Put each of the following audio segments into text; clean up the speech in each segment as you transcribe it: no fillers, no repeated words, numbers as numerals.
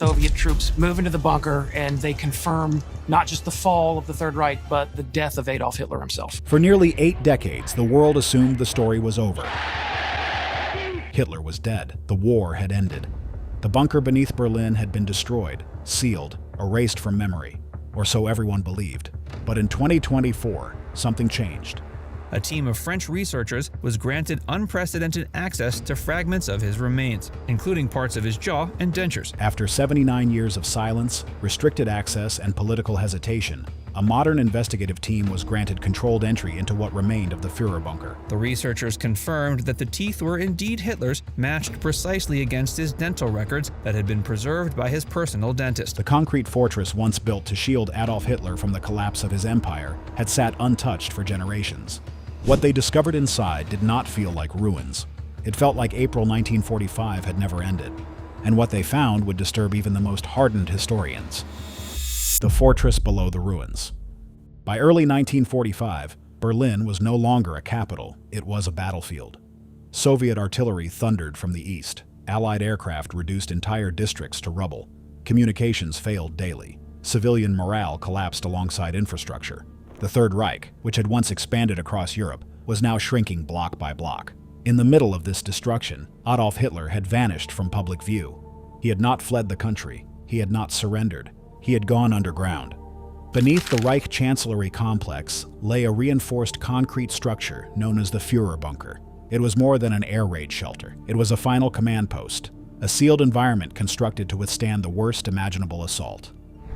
Soviet troops move into the bunker and they confirm not just the fall of the Third Reich, but the death of Adolf Hitler himself. For nearly 8 decades, the world assumed the story was over. Hitler was dead. The war had ended. The bunker beneath Berlin had been destroyed, sealed, erased from memory, or so everyone believed. But in 2024, something changed. A team of French researchers was granted unprecedented access to fragments of his remains, including parts of his jaw and dentures. After 79 years of silence, restricted access, and political hesitation, a modern investigative team was granted controlled entry into what remained of the Führerbunker. The researchers confirmed that the teeth were indeed Hitler's, matched precisely against his dental records that had been preserved by his personal dentist. The concrete fortress once built to shield Adolf Hitler from the collapse of his empire had sat untouched for generations. What they discovered inside did not feel like ruins. It felt like April 1945 had never ended, and what they found would disturb even the most hardened historians. The fortress below the ruins. By early 1945, Berlin was no longer a capital, it was a battlefield. Soviet artillery thundered from the east. Allied aircraft reduced entire districts to rubble. Communications failed daily. Civilian morale collapsed alongside infrastructure. The Third Reich, which had once expanded across Europe, was now shrinking block by block. In the middle of this destruction, Adolf Hitler had vanished from public view. He had not fled the country. He had not surrendered. He had gone underground. Beneath the Reich Chancellery complex lay a reinforced concrete structure known as the Führerbunker. It was more than an air raid shelter. It was a final command post, a sealed environment constructed to withstand the worst imaginable assault.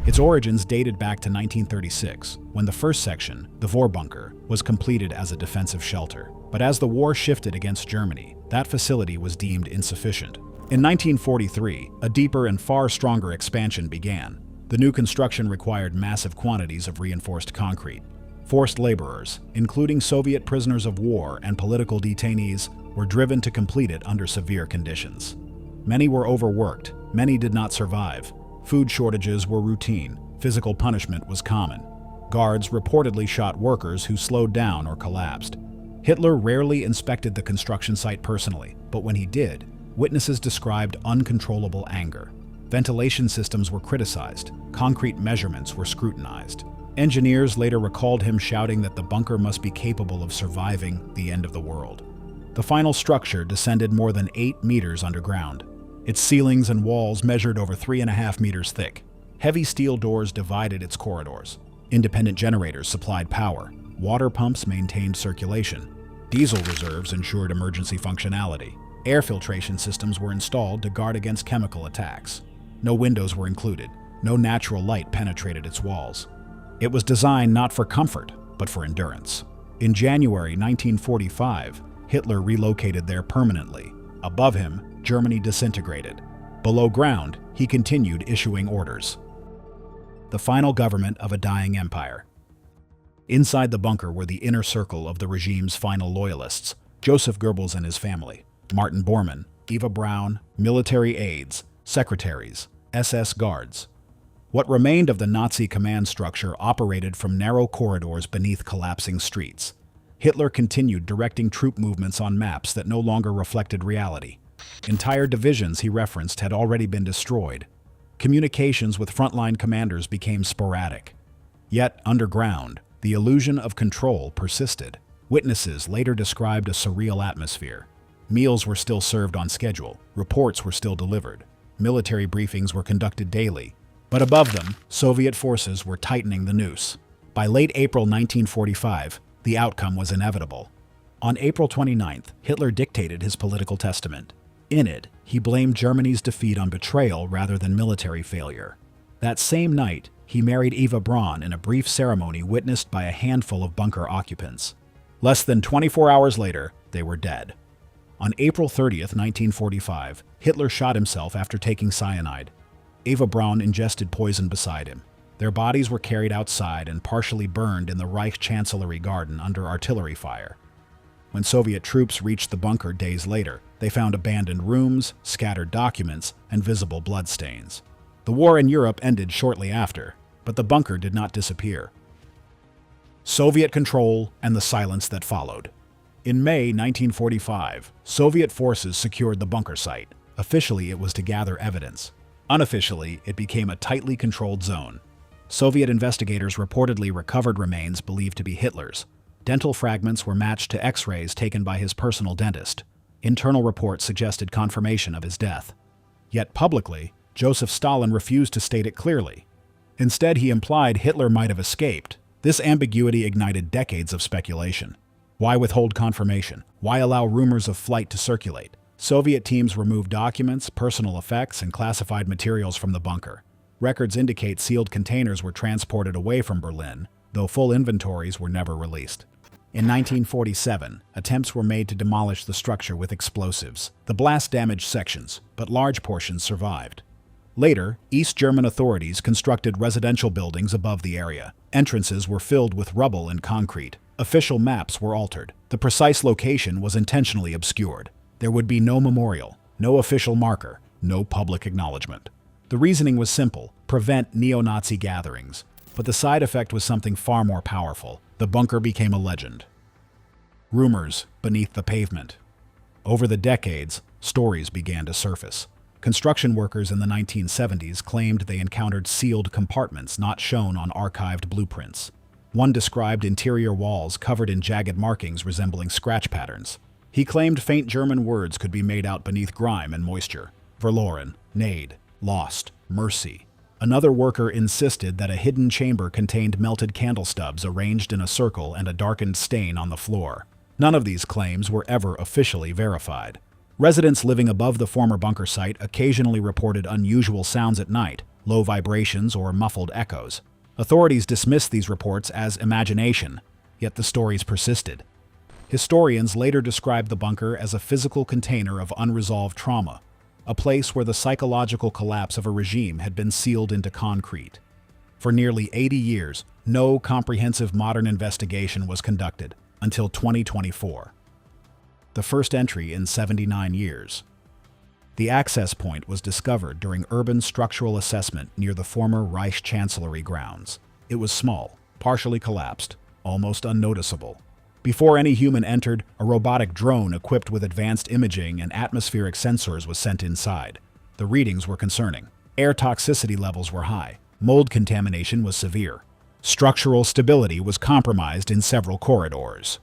Its origins dated back to 1936, when the first section, the Führerbunker, was completed as a defensive shelter. But as the war shifted against Germany, that facility was deemed insufficient. In 1943, a deeper and far stronger expansion began. The new construction required massive quantities of reinforced concrete. Forced laborers, including Soviet prisoners of war and political detainees, were driven to complete it under severe conditions. Many were overworked, many did not survive. Food shortages were routine, physical punishment was common. Guards reportedly shot workers who slowed down or collapsed. Hitler rarely inspected the construction site personally, but when he did, witnesses described uncontrollable anger. Ventilation systems were criticized, concrete measurements were scrutinized. Engineers later recalled him shouting that the bunker must be capable of surviving the end of the world. The final structure descended more than 8 meters underground. Its ceilings and walls measured over 3.5 meters thick. Heavy steel doors divided its corridors. Independent generators supplied power. Water pumps maintained circulation. Diesel reserves ensured emergency functionality. Air filtration systems were installed to guard against chemical attacks. No windows were included. No natural light penetrated its walls. It was designed not for comfort, but for endurance. In January 1945, Hitler relocated there permanently. Above him, Germany disintegrated. Below ground, he continued issuing orders. The final government of a dying empire. Inside the bunker were the inner circle of the regime's final loyalists, Joseph Goebbels and his family, Martin Bormann, Eva Braun, military aides, secretaries, SS guards. What remained of the Nazi command structure operated from narrow corridors beneath collapsing streets. Hitler continued directing troop movements on maps that no longer reflected reality. Entire divisions he referenced had already been destroyed. Communications with frontline commanders became sporadic. Yet, underground, the illusion of control persisted. Witnesses later described a surreal atmosphere. Meals were still served on schedule. Reports were still delivered. Military briefings were conducted daily. But above them, Soviet forces were tightening the noose. By late April 1945, the outcome was inevitable. On April 29th, Hitler dictated his political testament. In it, he blamed Germany's defeat on betrayal rather than military failure. That same night, he married Eva Braun in a brief ceremony witnessed by a handful of bunker occupants. Less than 24 hours later, they were dead. On April 30th, 1945, Hitler shot himself after taking cyanide. Eva Braun ingested poison beside him. Their bodies were carried outside and partially burned in the Reich Chancellery garden under artillery fire. When Soviet troops reached the bunker days later, they found abandoned rooms, scattered documents, and visible bloodstains. The war in Europe ended shortly after, but the bunker did not disappear. Soviet control and the silence that followed. In May 1945, Soviet forces secured the bunker site. Officially, it was to gather evidence. Unofficially, it became a tightly controlled zone. Soviet investigators reportedly recovered remains believed to be Hitler's. Dental fragments were matched to X-rays taken by his personal dentist. Internal reports suggested confirmation of his death. Yet publicly, Joseph Stalin refused to state it clearly. Instead, he implied Hitler might have escaped. This ambiguity ignited decades of speculation. Why withhold confirmation? Why allow rumors of flight to circulate? Soviet teams removed documents, personal effects, and classified materials from the bunker. Records indicate sealed containers were transported away from Berlin, though full inventories were never released. In 1947, attempts were made to demolish the structure with explosives. The blast damaged sections, but large portions survived. Later, East German authorities constructed residential buildings above the area. Entrances were filled with rubble and concrete. Official maps were altered. The precise location was intentionally obscured. There would be no memorial, no official marker, no public acknowledgement. The reasoning was simple: prevent neo-Nazi gatherings. But the side effect was something far more powerful. The bunker became a legend. Rumors beneath the pavement. Over the decades, stories began to surface. Construction workers in the 1970s claimed they encountered sealed compartments not shown on archived blueprints. One described interior walls covered in jagged markings resembling scratch patterns. He claimed faint German words could be made out beneath grime and moisture. Verloren, Nade, Lost, Mercy. Another worker insisted that a hidden chamber contained melted candle stubs arranged in a circle and a darkened stain on the floor. None of these claims were ever officially verified. Residents living above the former bunker site occasionally reported unusual sounds at night, low vibrations or muffled echoes. Authorities dismissed these reports as imagination, yet the stories persisted. Historians later described the bunker as a physical container of unresolved trauma, a place where the psychological collapse of a regime had been sealed into concrete. For nearly 80 years, no comprehensive modern investigation was conducted until 2024. The first entry in 79 years. The access point was discovered during urban structural assessment near the former Reich Chancellery grounds. It was small, partially collapsed, almost unnoticeable. Before any human entered, a robotic drone equipped with advanced imaging and atmospheric sensors was sent inside. The readings were concerning. Air toxicity levels were high. Mold contamination was severe. Structural stability was compromised in several corridors.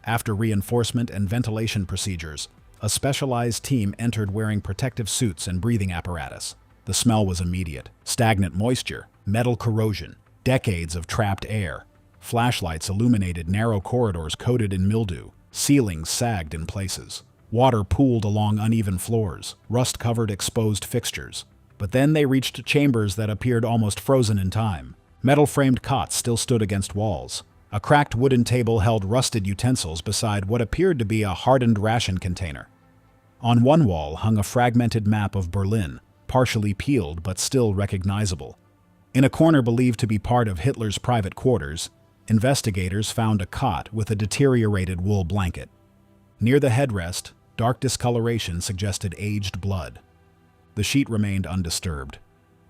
After reinforcement and ventilation procedures, a specialized team entered wearing protective suits and breathing apparatus. The smell was immediate. Stagnant moisture, metal corrosion, decades of trapped air. Flashlights illuminated narrow corridors coated in mildew. Ceilings sagged in places. Water pooled along uneven floors, rust-covered exposed fixtures. But then they reached chambers that appeared almost frozen in time. Metal-framed cots still stood against walls. A cracked wooden table held rusted utensils beside what appeared to be a hardened ration container. On one wall hung a fragmented map of Berlin, partially peeled but still recognizable. In a corner believed to be part of Hitler's private quarters, investigators found a cot with a deteriorated wool blanket. Near the headrest, dark discoloration suggested aged blood. The sheet remained undisturbed.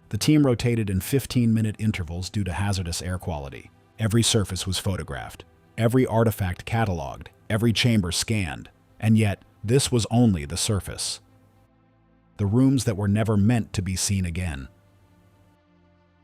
The team rotated in 15-minute intervals due to hazardous air quality. Every surface was photographed, every artifact cataloged, every chamber scanned, and yet this was only the surface. The rooms that were never meant to be seen again.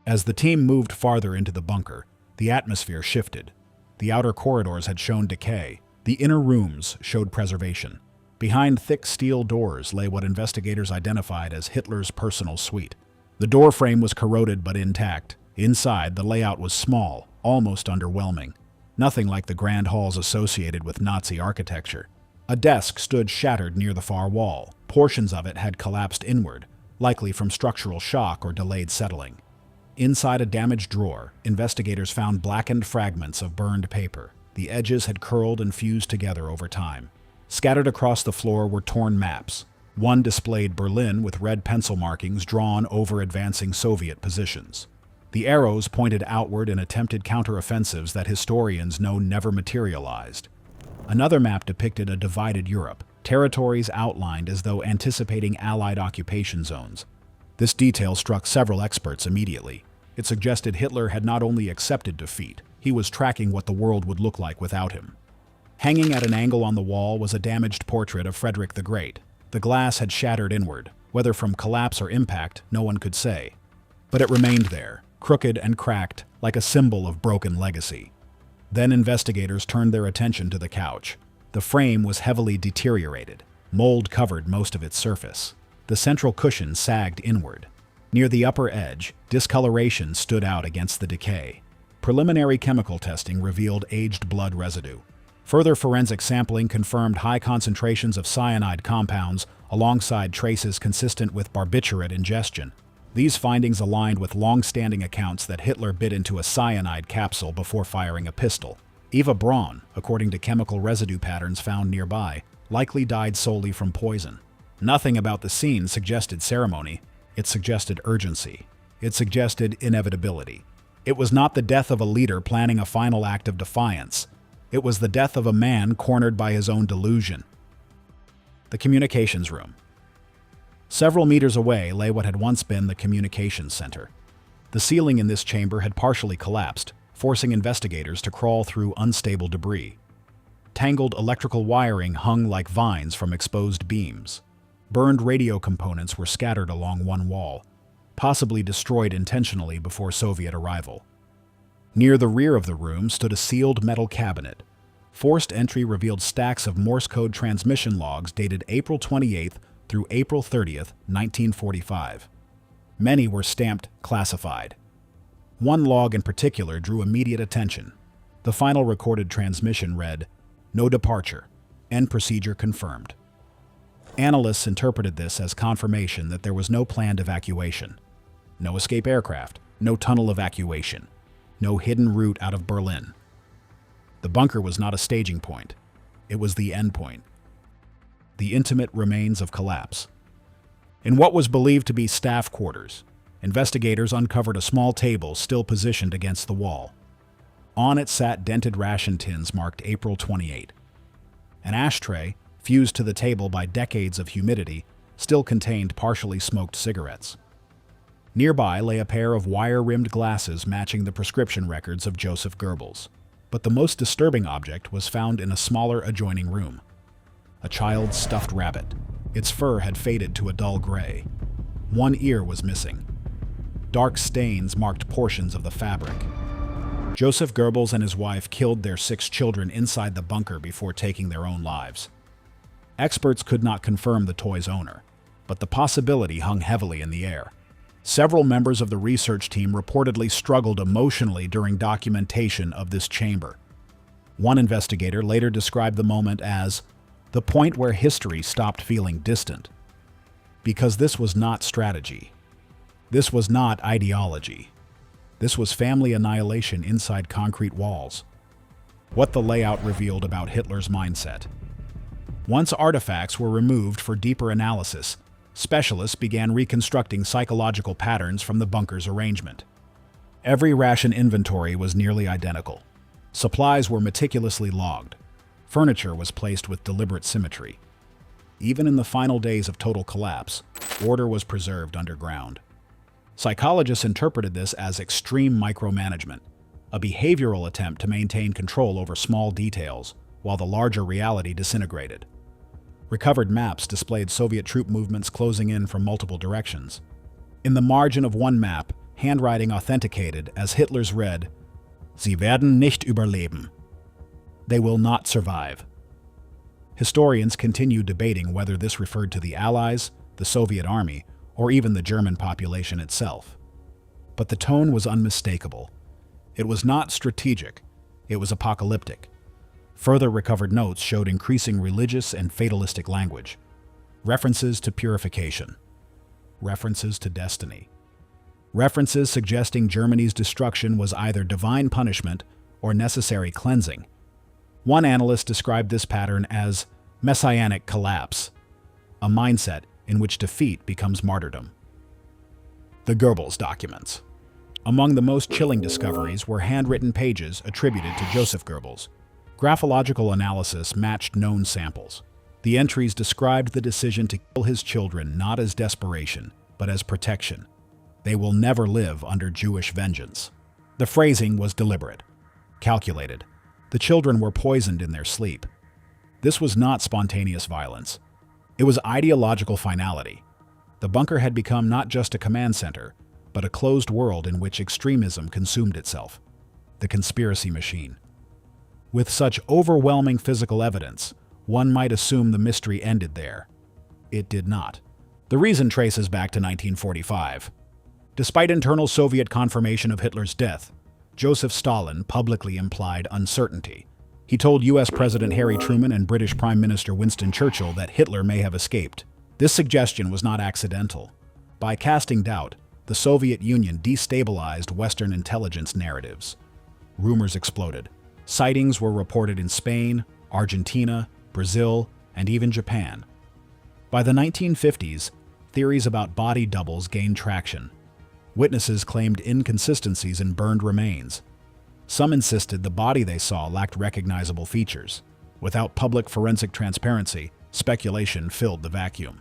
As the team moved farther into the bunker, the atmosphere shifted. The outer corridors had shown decay. The inner rooms showed preservation. Behind thick steel doors lay what investigators identified as Hitler's personal suite. The door frame was corroded but intact. Inside, the layout was small, almost underwhelming. Nothing like the grand halls associated with Nazi architecture. A desk stood shattered near the far wall. Portions of it had collapsed inward, likely from structural shock or delayed settling. Inside a damaged drawer, investigators found blackened fragments of burned paper. The edges had curled and fused together over time. Scattered across the floor were torn maps. One displayed Berlin with red pencil markings drawn over advancing Soviet positions. The arrows pointed outward in attempted counteroffensives that historians know never materialized. Another map depicted a divided Europe, territories outlined as though anticipating Allied occupation zones. This detail struck several experts immediately. It suggested Hitler had not only accepted defeat, he was tracking what the world would look like without him. Hanging at an angle on the wall was a damaged portrait of Frederick the Great. The glass had shattered inward. Whether from collapse or impact, no one could say. But it remained there, crooked and cracked, like a symbol of broken legacy. Then investigators turned their attention to the couch. The frame was heavily deteriorated. Mold covered most of its surface. The central cushion sagged inward. Near the upper edge, discoloration stood out against the decay. Preliminary chemical testing revealed aged blood residue. Further forensic sampling confirmed high concentrations of cyanide compounds alongside traces consistent with barbiturate ingestion. These findings aligned with long-standing accounts that Hitler bit into a cyanide capsule before firing a pistol. Eva Braun, according to chemical residue patterns found nearby, likely died solely from poison. Nothing about the scene suggested ceremony. It suggested urgency. It suggested inevitability. It was not the death of a leader planning a final act of defiance. It was the death of a man cornered by his own delusion. The communications room. Several meters away lay what had once been the communications center. The ceiling in this chamber had partially collapsed, forcing investigators to crawl through unstable debris. Tangled electrical wiring hung like vines from exposed beams. Burned radio components were scattered along one wall, possibly destroyed intentionally before Soviet arrival. Near the rear of the room stood a sealed metal cabinet. Forced entry revealed stacks of Morse code transmission logs dated April 28th through April 30th, 1945. Many were stamped classified. One log in particular drew immediate attention. The final recorded transmission read, "No departure. End procedure confirmed." Analysts interpreted this as confirmation that there was no planned evacuation. No escape aircraft, no tunnel evacuation, no hidden route out of Berlin. The bunker was not a staging point. It was the end point. The intimate remains of collapse. In what was believed to be staff quarters, investigators uncovered a small table still positioned against the wall. On it sat dented ration tins marked April 28. An ashtray, fused to the table by decades of humidity, still contained partially smoked cigarettes. Nearby lay a pair of wire-rimmed glasses matching the prescription records of Joseph Goebbels. But the most disturbing object was found in a smaller adjoining room. A child's stuffed rabbit. Its fur had faded to a dull gray. One ear was missing. Dark stains marked portions of the fabric. Joseph Goebbels and his wife killed their 6 children inside the bunker before taking their own lives. Experts could not confirm the toy's owner, but the possibility hung heavily in the air. Several members of the research team reportedly struggled emotionally during documentation of this chamber. One investigator later described the moment as the point where history stopped feeling distant. Because this was not strategy. This was not ideology. This was family annihilation inside concrete walls. What the layout revealed about Hitler's mindset. Once artifacts were removed for deeper analysis, specialists began reconstructing psychological patterns from the bunker's arrangement. Every ration inventory was nearly identical. Supplies were meticulously logged. Furniture was placed with deliberate symmetry. Even in the final days of total collapse, order was preserved underground. Psychologists interpreted this as extreme micromanagement, a behavioral attempt to maintain control over small details while the larger reality disintegrated. Recovered maps displayed Soviet troop movements closing in from multiple directions. In the margin of one map, handwriting authenticated as Hitler's read, "Sie werden nicht überleben." They will not survive. Historians continue debating whether this referred to the Allies, the Soviet army, or even the German population itself. But the tone was unmistakable. It was not strategic, it was apocalyptic. Further recovered notes showed increasing religious and fatalistic language. References to purification. References to destiny. References suggesting Germany's destruction was either divine punishment or necessary cleansing. One analyst described this pattern as messianic collapse, a mindset in which defeat becomes martyrdom. The Goebbels documents. Among the most chilling discoveries were handwritten pages attributed to Joseph Goebbels. Graphological analysis matched known samples. The entries described the decision to kill his children not as desperation, but as protection. They will never live under Jewish vengeance. The phrasing was deliberate, calculated. The children were poisoned in their sleep. This was not spontaneous violence. It was ideological finality. The bunker had become not just a command center, but a closed world in which extremism consumed itself. The conspiracy machine. With such overwhelming physical evidence, one might assume the mystery ended there. It did not. The reason traces back to 1945. Despite internal Soviet confirmation of Hitler's death, Joseph Stalin publicly implied uncertainty. He told US President Harry Truman and British Prime Minister Winston Churchill that Hitler may have escaped. This suggestion was not accidental. By casting doubt, the Soviet Union destabilized Western intelligence narratives. Rumors exploded. Sightings were reported in Spain, Argentina, Brazil, and even Japan. By the 1950s, theories about body doubles gained traction. Witnesses claimed inconsistencies in burned remains. Some insisted the body they saw lacked recognizable features. Without public forensic transparency, speculation filled the vacuum.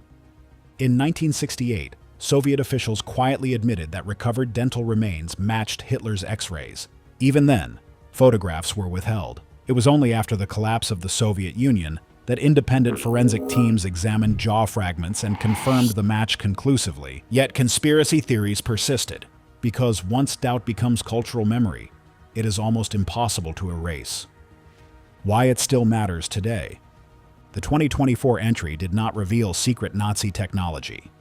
In 1968, Soviet officials quietly admitted that recovered dental remains matched Hitler's X-rays. Even then, photographs were withheld. It was only after the collapse of the Soviet Union that independent forensic teams examined jaw fragments and confirmed the match conclusively. Yet conspiracy theories persisted, because once doubt becomes cultural memory, it is almost impossible to erase. Why it still matters today. The 2024 entry did not reveal secret Nazi technology.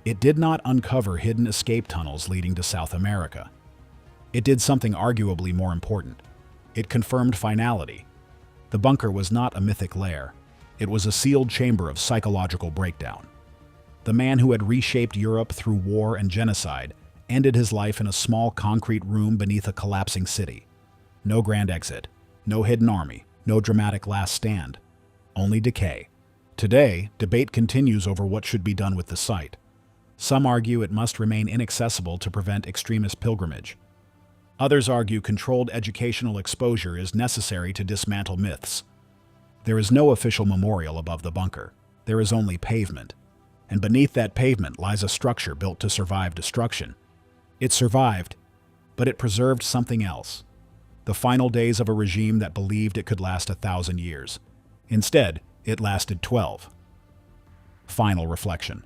It did not uncover hidden escape tunnels leading to South America. It did something arguably more important. It confirmed finality. The bunker was not a mythic lair. It was a sealed chamber of psychological breakdown. The man who had reshaped Europe through war and genocide ended his life in a small concrete room beneath a collapsing city. No grand exit, no hidden army, no dramatic last stand. Only decay. Today, debate continues over what should be done with the site. Some argue it must remain inaccessible to prevent extremist pilgrimage. Others argue controlled educational exposure is necessary to dismantle myths. There is no official memorial above the bunker. There is only pavement. And beneath that pavement lies a structure built to survive destruction. It survived, but it preserved something else. The final days of a regime that believed it could last 1,000 years. Instead, it lasted 12. Final reflection.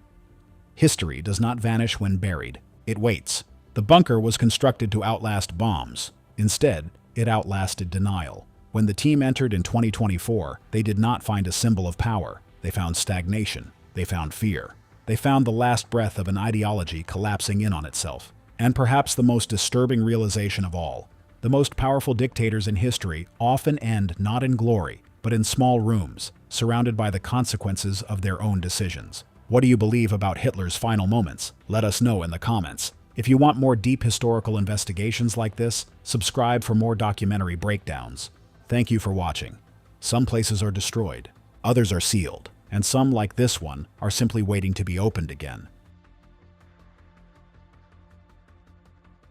History does not vanish when buried. It waits. The bunker was constructed to outlast bombs. Instead, it outlasted denial. When the team entered in 2024, they did not find a symbol of power. They found stagnation. They found fear. They found the last breath of an ideology collapsing in on itself. And perhaps the most disturbing realization of all, the most powerful dictators in history often end not in glory, but in small rooms, surrounded by the consequences of their own decisions. What do you believe about Hitler's final moments? Let us know in the comments. If you want more deep historical investigations like this, subscribe for more documentary breakdowns. Thank you for watching. Some places are destroyed, others are sealed, and some, like this one, are simply waiting to be opened again.